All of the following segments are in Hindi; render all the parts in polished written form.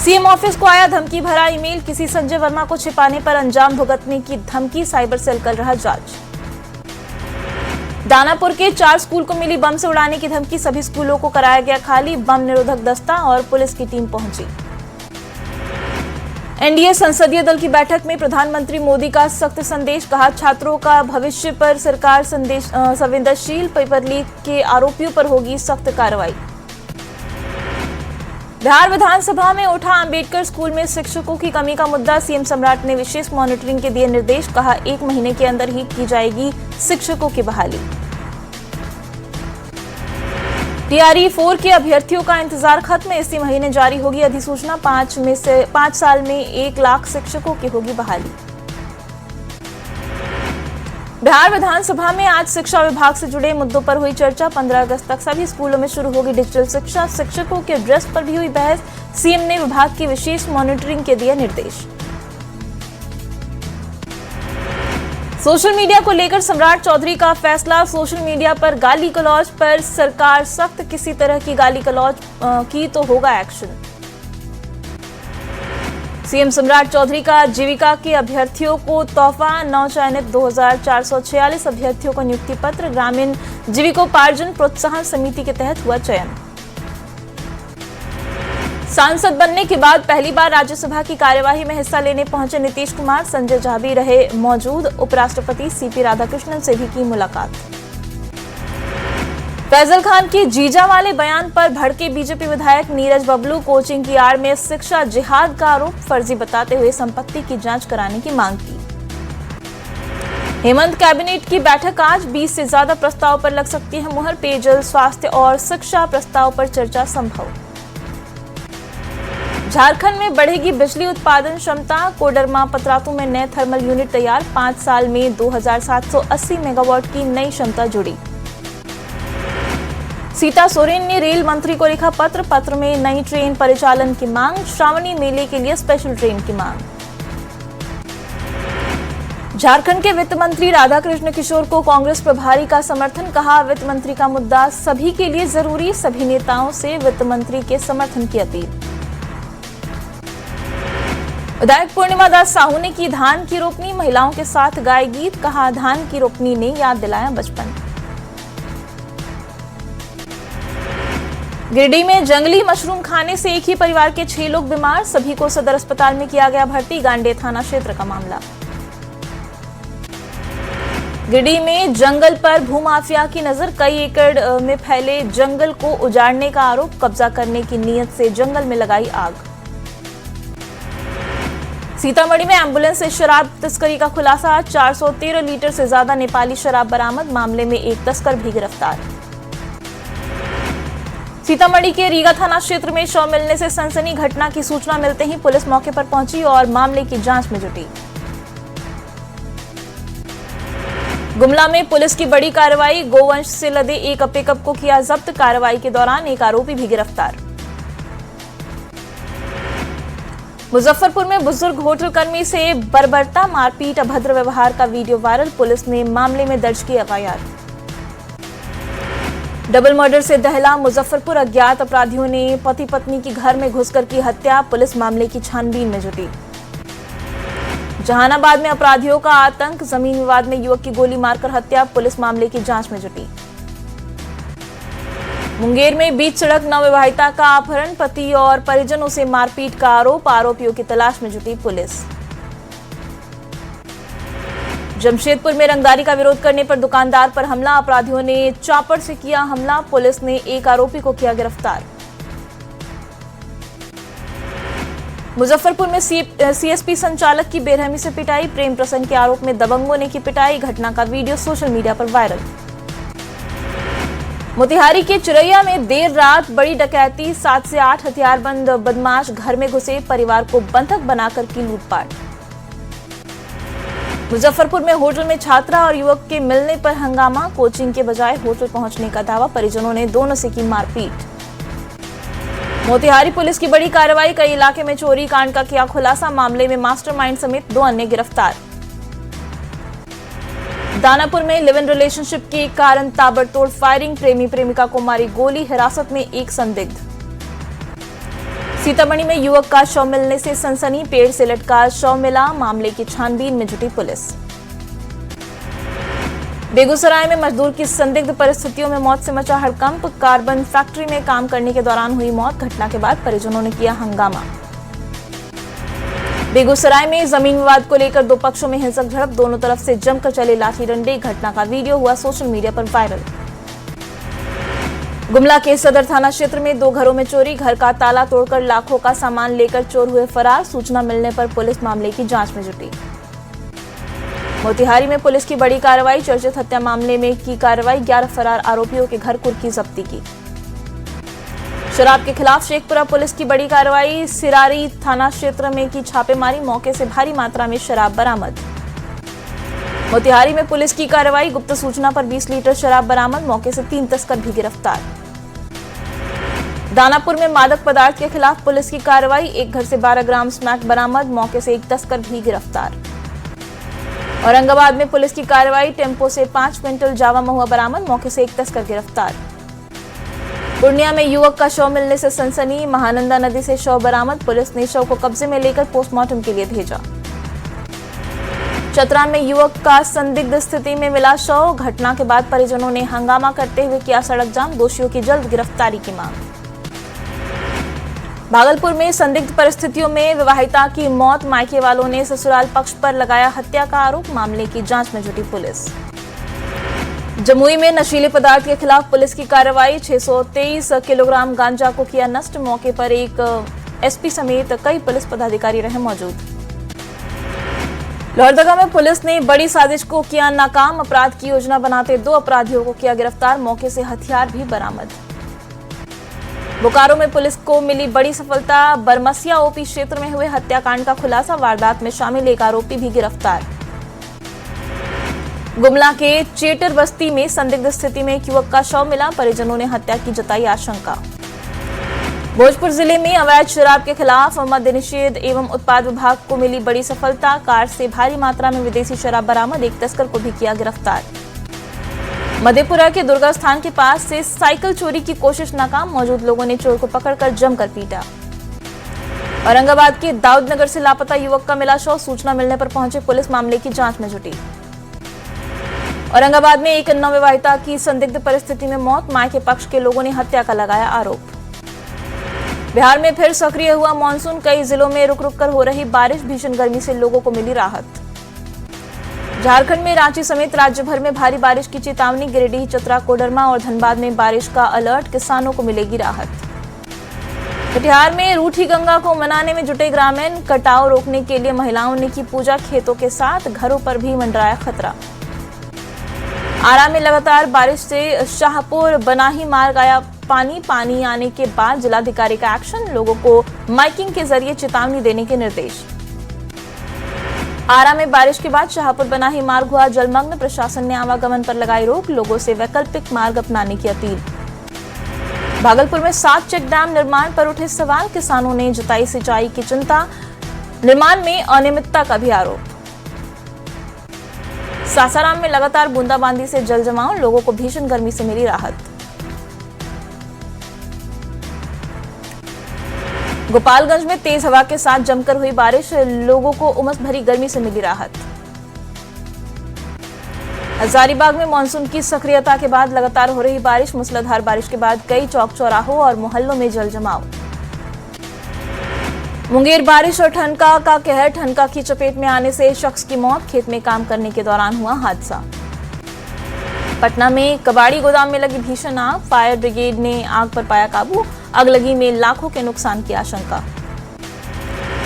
सीएम ऑफिस को आया धमकी भरा ईमेल, किसी संजय वर्मा को छिपाने पर अंजाम भुगतने की धमकी, साइबर सेल कर रहा जांच। दानापुर के 4 स्कूल को मिली बम से उड़ाने की धमकी, सभी स्कूलों को कराया गया खाली, बम निरोधक दस्ता और पुलिस की टीम पहुंची। एनडीए संसदीय दल की बैठक में प्रधानमंत्री मोदी का सख्त संदेश, कहा छात्रों का भविष्य पर सरकार संवेदनशील, पेपर लीक के आरोपियों पर होगी सख्त कार्रवाई। बिहार विधानसभा में उठा अंबेडकर स्कूल में शिक्षकों की कमी का मुद्दा, सीएम सम्राट ने विशेष मॉनिटरिंग के दिए निर्देश, कहा 1 महीने के अंदर ही की जाएगी शिक्षकों की बहाली। टीआरई 4 के अभ्यर्थियों का इंतजार खत्म, इसी महीने जारी होगी अधिसूचना, 5 साल में 1 लाख शिक्षकों की होगी बहाली। बिहार विधानसभा में आज शिक्षा विभाग से जुड़े मुद्दों पर हुई चर्चा, 15 अगस्त तक सभी स्कूलों में शुरू होगी डिजिटल शिक्षा, शिक्षकों के ड्रेस पर भी हुई बहस, सीएम ने विभाग की विशेष मॉनिटरिंग के दिए निर्देश। सोशल मीडिया को लेकर सम्राट चौधरी का फैसला, सोशल मीडिया पर गाली गलौज पर सरकार सख्त, किसी तरह की गाली गलौज की तो होगा एक्शन। सीएम सम्राट चौधरी का जीविका के अभ्यर्थियों को तोहफा, नवचयनित 2446 अभ्यर्थियों को नियुक्ति पत्र, ग्रामीण जीविकोपार्जन प्रोत्साहन समिति के तहत हुआ चयन। सांसद बनने के बाद पहली बार राज्यसभा की कार्यवाही में हिस्सा लेने पहुंचे नीतीश कुमार, संजय झा भी रहे मौजूद, उपराष्ट्रपति सीपी राधाकृष्णन से भी की मुलाकात। फैजल खान के जीजा वाले बयान पर भड़के बीजेपी विधायक नीरज बबलू, कोचिंग की आड़ में शिक्षा जिहाद का आरोप फर्जी बताते हुए संपत्ति की जांच कराने की मांग की। हेमंत कैबिनेट की बैठक आज, 20 से ज्यादा प्रस्ताव पर लग सकती है मुहर, पेयजल, स्वास्थ्य और शिक्षा प्रस्ताव पर चर्चा संभव। झारखंड में बढ़ेगी बिजली उत्पादन क्षमता, कोडरमा पतरातू में नए थर्मल यूनिट तैयार, 5 साल में 2780 मेगावाट की नई क्षमता जुड़ी। सीता सोरेन ने रेल मंत्री को लिखा पत्र, पत्र में नई ट्रेन परिचालन की मांग, श्रावणी मेले के लिए स्पेशल ट्रेन की मांग। झारखंड के वित्त मंत्री राधाकृष्ण किशोर को कांग्रेस प्रभारी का समर्थन, कहा वित्त मंत्री का मुद्दा सभी के लिए जरूरी, सभी नेताओं से वित्त मंत्री के समर्थन की अपील। विधायक पूर्णिमा दास साहू ने की धान की रोपनी, महिलाओं के साथ गाए गीत, कहा धान की रोपनी ने याद दिलाया बचपन। गिरिडीह में जंगली मशरूम खाने से एक ही परिवार के 6 लोग बीमार, सभी को सदर अस्पताल में किया गया भर्ती, गांडे थाना क्षेत्र का मामला। गिरिडीह में जंगल पर भूमाफिया की नजर, कई एकड़ में फैले जंगल को उजाड़ने का आरोप, कब्जा करने की नीयत से जंगल में लगाई आग। सीतामढ़ी में एम्बुलेंस से शराब तस्करी का खुलासा, 413 लीटर से ज्यादा नेपाली शराब बरामद, मामले में एक तस्कर भी गिरफ्तार। सीतामढ़ी के रीगा थाना क्षेत्र में शव मिलने से सनसनी, घटना की सूचना मिलते ही पुलिस मौके पर पहुंची और मामले की जांच में जुटी। गुमला में पुलिस की बड़ी कार्रवाई, गोवंश से लदे एक पिकअप को किया जब्त, कार्रवाई के दौरान एक आरोपी भी गिरफ्तार। मुजफ्फरपुर में बुजुर्ग होटल कर्मी से बर्बरता, मारपीट, अभद्र व्यवहार का वीडियो वायरल, पुलिस ने मामले में दर्ज की एफआईआर। डबल मर्डर से दहला मुजफ्फरपुर, अज्ञात अपराधियों ने पति पत्नी की घर में घुसकर की हत्या, पुलिस मामले की छानबीन में जुटी। जहानाबाद में अपराधियों का आतंक, जमीन विवाद में युवक की गोली मारकर हत्या, पुलिस मामले की जांच में जुटी। मुंगेर में बीच सड़क नवविवाहिता का अपहरण, पति और परिजनों से मारपीट का आरोप, आरोपियों की तलाश में जुटी पुलिस। जमशेदपुर में रंगदारी का विरोध करने पर दुकानदार पर हमला, अपराधियों ने चापर से किया हमला, पुलिस ने एक आरोपी को किया गिरफ्तार। मुजफ्फरपुर में सीएसपी संचालक की बेरहमी से पिटाई, प्रेम प्रसंग के आरोप में दबंगों ने की पिटाई, घटना का वीडियो सोशल मीडिया पर वायरल। मोतिहारी के चिरैया में देर रात बड़ी डकैती, 7 से 8 हथियारबंद बदमाश घर में घुसे, परिवार को बंधक बनाकर की लूटपाट। मुजफ्फरपुर में होटल में छात्रा और युवक के मिलने पर हंगामा, कोचिंग के बजाय होटल पहुंचने का दावा, परिजनों ने दोनों से की मारपीट। मोतिहारी पुलिस की बड़ी कार्रवाई, कई इलाके में चोरी कांड का किया खुलासा, मामले में मास्टरमाइंड समेत 2 अन्य गिरफ्तार। दानापुर में लिव इन रिलेशनशिप के कारण ताबड़तोड़ फायरिंग, प्रेमी प्रेमिका को मारी गोली, हिरासत में एक संदिग्ध। सीतामढ़ी में युवक का शव मिलने से सनसनी, पेड़ से लटका शव मिला, मामले की छानबीन में जुटी पुलिस। बेगूसराय में मजदूर की संदिग्ध परिस्थितियों में मौत से मचा हड़कंप, कार्बन फैक्ट्री में काम करने के दौरान हुई मौत, घटना के बाद परिजनों ने किया हंगामा। बेगूसराय में जमीन विवाद को लेकर दो पक्षों में हिंसक झड़प, दोनों तरफ से जमकर चले लाठी डंडे, घटना का वीडियो हुआ सोशल मीडिया पर वायरल। गुमला के सदर थाना क्षेत्र में दो घरों में चोरी, घर का ताला तोड़कर लाखों का सामान लेकर चोर हुए फरार, सूचना मिलने पर पुलिस मामले की जांच में जुटी। मोतिहारी में पुलिस की बड़ी कार्रवाई, चर्चित हत्या मामले में की कार्रवाई, 11 फरार आरोपियों के घर कुर्की जब्ती की। शराब के खिलाफ शेखपुरा पुलिस की बड़ी कार्रवाई, सिरारी थाना क्षेत्र में की छापेमारी, मौके से भारी मात्रा में शराब बरामद। मोतिहारी में पुलिस की कार्रवाई, गुप्त सूचना पर 20 लीटर शराब बरामद, मौके से 3 तस्कर भी गिरफ्तार। दानापुर में मादक पदार्थ के खिलाफ पुलिस की कार्रवाई, एक घर से 12 ग्राम स्मैक बरामद, मौके से 1 तस्कर भी गिरफ्तार। औरंगाबाद में पुलिस की कार्रवाई, टेम्पो से 5 क्विंटल जावा महुआ बरामद, मौके से 1 तस्कर गिरफ्तार। पूर्णिया में युवक का शव मिलने से सनसनी, महानंदा नदी से शव बरामद, पुलिस ने शव को कब्जे में लेकर पोस्टमार्टम के लिए भेजा। चतरा में युवक का संदिग्ध स्थिति में मिला शव, घटना के बाद परिजनों ने हंगामा करते हुए किया सड़क जाम, दोषियों की जल्द गिरफ्तारी की मांग। भागलपुर में संदिग्ध परिस्थितियों में विवाहिता की मौत, मायके वालों ने ससुराल पक्ष पर लगाया हत्या का आरोप, मामले की जांच में जुटी पुलिस। जमुई में नशीले पदार्थ के खिलाफ पुलिस की कार्रवाई, 623 किलोग्राम गांजा को किया नष्ट, मौके पर एक एसपी समेत कई पुलिस पदाधिकारी रहे मौजूद। लोहरदगा में पुलिस ने बड़ी साजिश को किया नाकाम, अपराध की योजना बनाते 2 अपराधियों को किया गिरफ्तार, मौके से हथियार भी बरामद। बोकारो में पुलिस को मिली बड़ी सफलता, बरमसिया ओपी क्षेत्र में हुए हत्याकांड का खुलासा, वारदात में शामिल एक आरोपी भी गिरफ्तार। गुमला के चेटर बस्ती में संदिग्ध स्थिति में एक युवक का शव मिला, परिजनों ने हत्या की जताई आशंका। भोजपुर जिले में अवैध शराब के खिलाफ मद्य निषेध एवं उत्पाद विभाग को मिली बड़ी सफलता, कार से भारी मात्रा में विदेशी शराब बरामद, एक तस्कर को भी किया गिरफ्तार। मधेपुरा के दुर्गा स्थान के पास से साइकिल चोरी की कोशिश नाकाम, मौजूद लोगों ने चोर को पकड़कर जमकर पीटा। औरंगाबाद के दाऊदनगर से लापता युवक का मिला शव, सूचना मिलने पर पहुंचे पुलिस, मामले की जांच में जुटी। औरंगाबाद में एक नवविवाहिता की संदिग्ध परिस्थिति में मौत, मायके पक्ष के लोगों ने हत्या का लगाया आरोप। बिहार में फिर सक्रिय हुआ मानसून, कई जिलों में रुक रुक कर हो रही बारिश, भीषण गर्मी से लोगों को मिली राहत। झारखंड में रांची समेत राज्य भर में भारी बारिश की चेतावनी, गिरिडीह, चतरा, कोडरमा और धनबाद में बारिश का अलर्ट, किसानों को मिलेगी राहत। कटिहार में रूठी गंगा को मनाने में जुटे ग्रामीण, कटाव रोकने के लिए महिलाओं ने की पूजा, खेतों के साथ घरों पर भी मंडराया खतरा। आरा में लगातार बारिश से शाहपुर बनाही मार्ग आया पानी आने के बाद जिलाधिकारी का एक्शन, लोगों को माइकिंग के जरिए चेतावनी देने के निर्देश। आरा में बारिश के बाद शाहपुर बनाही मार्ग हुआ जलमग्न, प्रशासन ने आवागमन पर लगाई रोक, लोगों से वैकल्पिक मार्ग अपनाने की अपील। भागलपुर में 7 चेक डैम निर्माण पर उठे सवाल, किसानों ने जताई सिंचाई की चिंता, निर्माण में अनियमितता का भी आरोप। सासाराम में लगातार बूंदाबांदी से जल जमाव, लोगों को भीषण गर्मी से मिली राहत। गोपालगंज में तेज हवा के साथ जमकर हुई बारिश, लोगों को उमस भरी गर्मी से मिली राहत। हजारीबाग में मानसून की सक्रियता के बाद लगातार हो रही बारिश, मूसलाधार बारिश के बाद कई चौक चौराहों और मोहल्लों में जल जमाव। मुंगेर बारिश और ठनका का कहर, ठनका की चपेट में आने से शख्स की मौत, खेत में काम करने के दौरान हुआ हादसा। पटना में कबाड़ी गोदाम में लगी भीषण आग, फायर ब्रिगेड ने आग पर पाया काबू, अगलगी में लाखों के नुकसान की आशंका।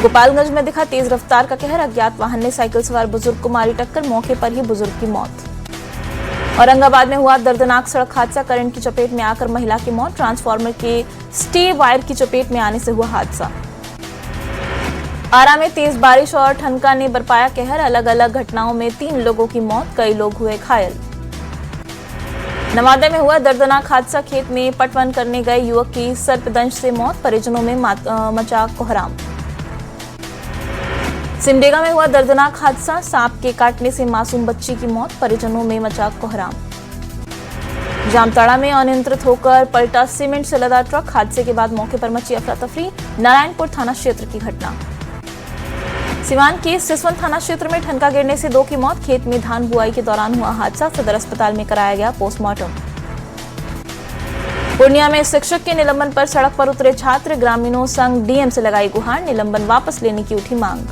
गोपालगंज में दिखा तेज रफ्तार का कहर, अज्ञात वाहन ने साइकिल सवार बुजुर्ग को मारी टक्कर, मौके पर ही बुजुर्ग की मौत। औरंगाबाद में हुआ दर्दनाक सड़क हादसा, करंट की चपेट में आकर महिला की मौत, ट्रांसफार्मर के स्टे वायर की चपेट में आने से हुआ हादसा। आरा में तेज बारिश और ठनका ने बरपाया कहर, अलग अलग घटनाओं में 3 लोगों की मौत, कई लोग हुए घायल। नवादा में हुआ दर्दनाक हादसा, खेत में पटवन करने गए युवक की सर्पदंश से मौत, परिजनों में मचा कोहराम। सिमडेगा में हुआ दर्दनाक हादसा, सांप के काटने से मासूम बच्ची की मौत, परिजनों में मचा कोहराम। जामताड़ा में अनियंत्रित होकर पलटा सीमेंट से लदा ट्रक, हादसे के बाद मौके पर मची अफरा तफरी। नारायणपुर थाना क्षेत्र की घटना। सिवान के सिसवन थाना क्षेत्र में ठनका गिरने से 2 की मौत, खेत में धान बुआई के दौरान हुआ हादसा, सदर अस्पताल में कराया गया पोस्टमार्टम। पूर्णिया में शिक्षक के निलंबन पर सड़क पर उतरे छात्र, ग्रामीणों संग डीएम से लगाई गुहार, निलंबन वापस लेने की उठी मांग।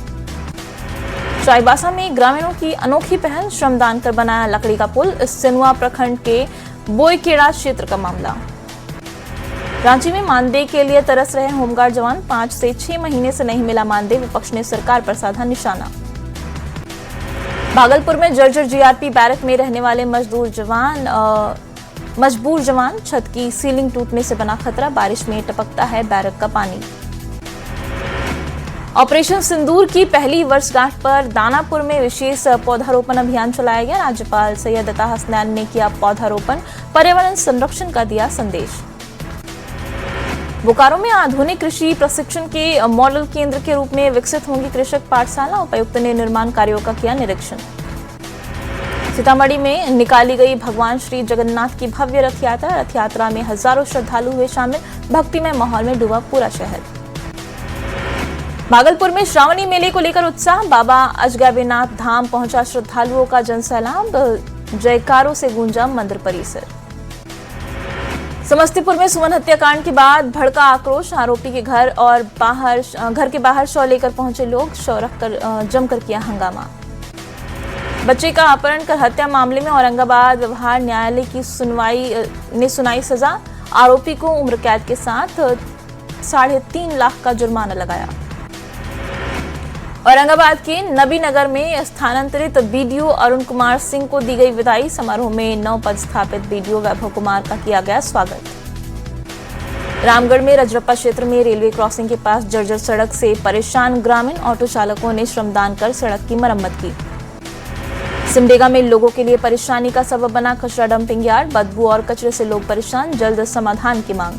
चाईबासा में ग्रामीणों की अनोखी पहल, श्रमदान कर बनाया लकड़ी का पुल, सिनुआ प्रखंड के बोईखेड़ा क्षेत्र का मामला। रांची में मानदेय के लिए तरस रहे होमगार्ड जवान, 5 से 6 महीने से नहीं मिला मानदेय, विपक्ष ने सरकार पर साधा निशाना। भागलपुर में जर्जर जीआरपी बैरक में रहने वाले मजबूर जवान, छत की सीलिंग टूटने से बना खतरा, बारिश में टपकता है बैरक का पानी। ऑपरेशन सिंदूर की पहली वर्षगांठ पर दानापुर में विशेष पौधारोपण अभियान चलाया गया, राज्यपाल सैयद अता हसनैन ने किया पौधारोपण, पर्यावरण संरक्षण का दिया संदेश। बोकारो में आधुनिक कृषि प्रशिक्षण के मॉडल केंद्र के रूप में विकसित होंगी कृषक पाठशाला, उपायुक्त ने निर्माण कार्यों का किया निरीक्षण। सीतामढ़ी में निकाली गई भगवान श्री जगन्नाथ की भव्य रथ यात्रा में हजारों श्रद्धालु हुए शामिल, भक्तिमय माहौल में डूबा पूरा शहर। भागलपुर में श्रावणी मेले को लेकर उत्साह, बाबा अजगैबीनाथ धाम पहुंचा श्रद्धालुओं का जनसैलाब, जयकारों से गूंजा मंदिर परिसर। समस्तीपुर में सुमन हत्याकांड के बाद भड़का आक्रोश, आरोपी के घर के बाहर शव लेकर पहुंचे लोग, शव रखकर जमकर किया हंगामा। बच्चे का अपहरण कर हत्या मामले में औरंगाबाद व्यवहार न्यायालय की सुनाई सजा, आरोपी को उम्र कैद के साथ 3.5 लाख का जुर्माना लगाया। औरंगाबाद के नबी नगर में स्थानांतरित बीडीओ अरुण कुमार सिंह को दी गई विदाई, समारोह में नव पदस्थापित बीडीओ वैभव कुमार का किया गया स्वागत। रामगढ़ में रजरप्पा क्षेत्र में रेलवे क्रॉसिंग के पास जर्जर सड़क से परेशान ग्रामीण ऑटो चालकों ने श्रमदान कर सड़क की मरम्मत की। सिमडेगा में लोगों के लिए परेशानी का सबब बना कचरा डंपिंग यार्ड, बदबू और कचरे से लोग परेशान, जल्द समाधान की मांग।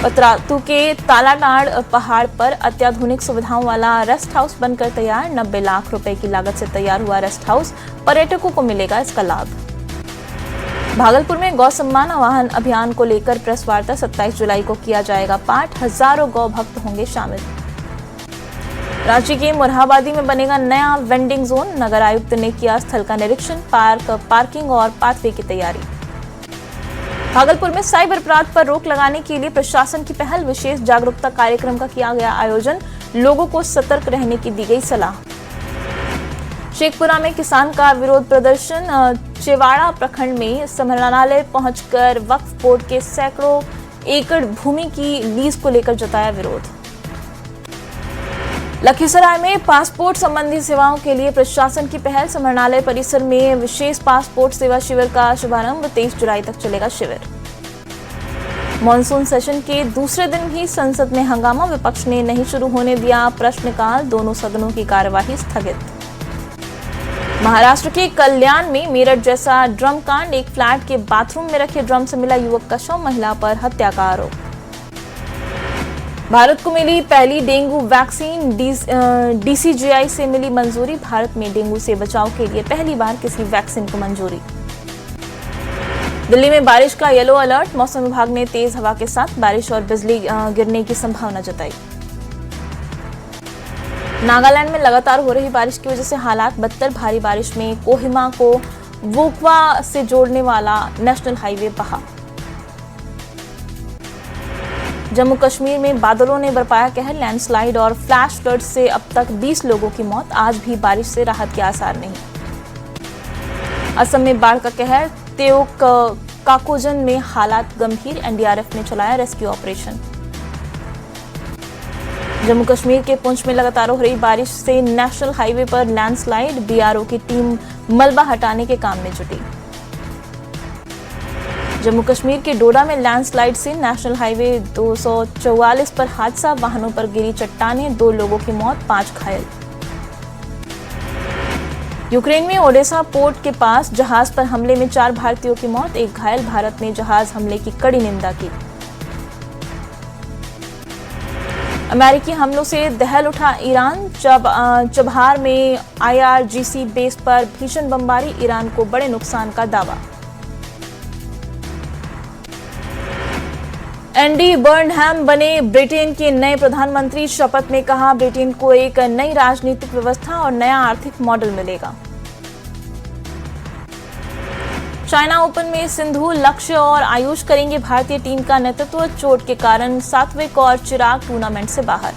पतरातू के तालाटाड़ पहाड़ पर अत्याधुनिक सुविधाओं वाला रेस्ट हाउस बनकर तैयार, 90 लाख रुपए की लागत से तैयार हुआ रेस्ट हाउस, पर्यटकों को मिलेगा इसका लाभ। भागलपुर में गौ सम्मान आवाहन अभियान को लेकर प्रेस वार्ता, 27 जुलाई को किया जाएगा पाठ, हजारों गौ भक्त होंगे शामिल। रांची के मुरहाबादी में बनेगा नया वेंडिंग जोन, नगर आयुक्त ने किया स्थल का निरीक्षण, पार्किंग और पाथवे की तैयारी। भागलपुर में साइबर अपराध पर रोक लगाने के लिए प्रशासन की पहल, विशेष जागरूकता कार्यक्रम का किया गया आयोजन, लोगों को सतर्क रहने की दी गई सलाह। शेखपुरा में किसान का विरोध प्रदर्शन, चेवाड़ा प्रखंड में समरणालय पहुंचकर वक्फ बोर्ड के सैकड़ों एकड़ भूमि की लीज को लेकर जताया विरोध। लखीसराय में पासपोर्ट संबंधी सेवाओं के लिए प्रशासन की पहल, समरणालय परिसर में विशेष पासपोर्ट सेवा शिविर का शुभारंभ, 23 जुलाई तक चलेगा शिविर। मॉनसून सेशन के दूसरे दिन भी संसद में हंगामा, विपक्ष ने नहीं शुरू होने दिया प्रश्नकाल, दोनों सदनों की कार्यवाही स्थगित। महाराष्ट्र के कल्याण में मेरठ जैसा ड्रम कांड, एक फ्लैट के बाथरूम में रखे ड्रम से मिला युवक का शव, महिला पर हत्या का आरोप। भारत को मिली पहली डेंगू वैक्सीन, डीसीजीआई से मिली मंजूरी, भारत में डेंगू से बचाव के लिए पहली बार किसी वैक्सीन को मंजूरी। दिल्ली में बारिश का येलो अलर्ट, मौसम विभाग ने तेज हवा के साथ बारिश और बिजली गिरने की संभावना जताई। नागालैंड में लगातार हो रही बारिश की वजह से हालात बदतर, भारी बारिश में कोहिमा को वोकवा से जोड़ने वाला नेशनल हाईवे बहा। जम्मू कश्मीर में बादलों ने बरपाया कहर, लैंडस्लाइड और फ्लैश फ्लड से अब तक 20 लोगों की मौत, आज भी बारिश से राहत के आसार नहीं। असम में बाढ़ का कहर, तेओक काकोजन में हालात गंभीर, एनडीआरएफ ने चलाया रेस्क्यू ऑपरेशन। जम्मू कश्मीर के पुंछ में लगातार हो रही बारिश से नेशनल हाईवे पर लैंडस्लाइड, बीआरओ की टीम मलबा हटाने के काम में जुटी। जम्मू कश्मीर के डोडा में लैंडस्लाइड से नेशनल हाईवे 244 पर हादसा, वाहनों पर गिरी चट्टानें, 2 लोगों की मौत, 5 घायल। यूक्रेन में ओडेसा पोर्ट के पास जहाज पर हमले में 4 भारतीयों की मौत, 1 घायल, भारत ने जहाज हमले की कड़ी निंदा की। अमेरिकी हमलों से दहल उठा ईरान, चबहार में आईआरजीसी बेस पर भीषण बमबारी, ईरान को बड़े नुकसान का दावा। एंडी बर्नहैम बने ब्रिटेन के नए प्रधानमंत्री। शपथ में कहा, ब्रिटेन को एक नई राजनीतिक व्यवस्था और नया आर्थिक मॉडल मिलेगा। चाइना ओपन में सिंधु, लक्ष्य और आयुष करेंगे भारतीय टीम का नेतृत्व। चोट के कारण सात्विक और चिराग टूर्नामेंट से बाहर।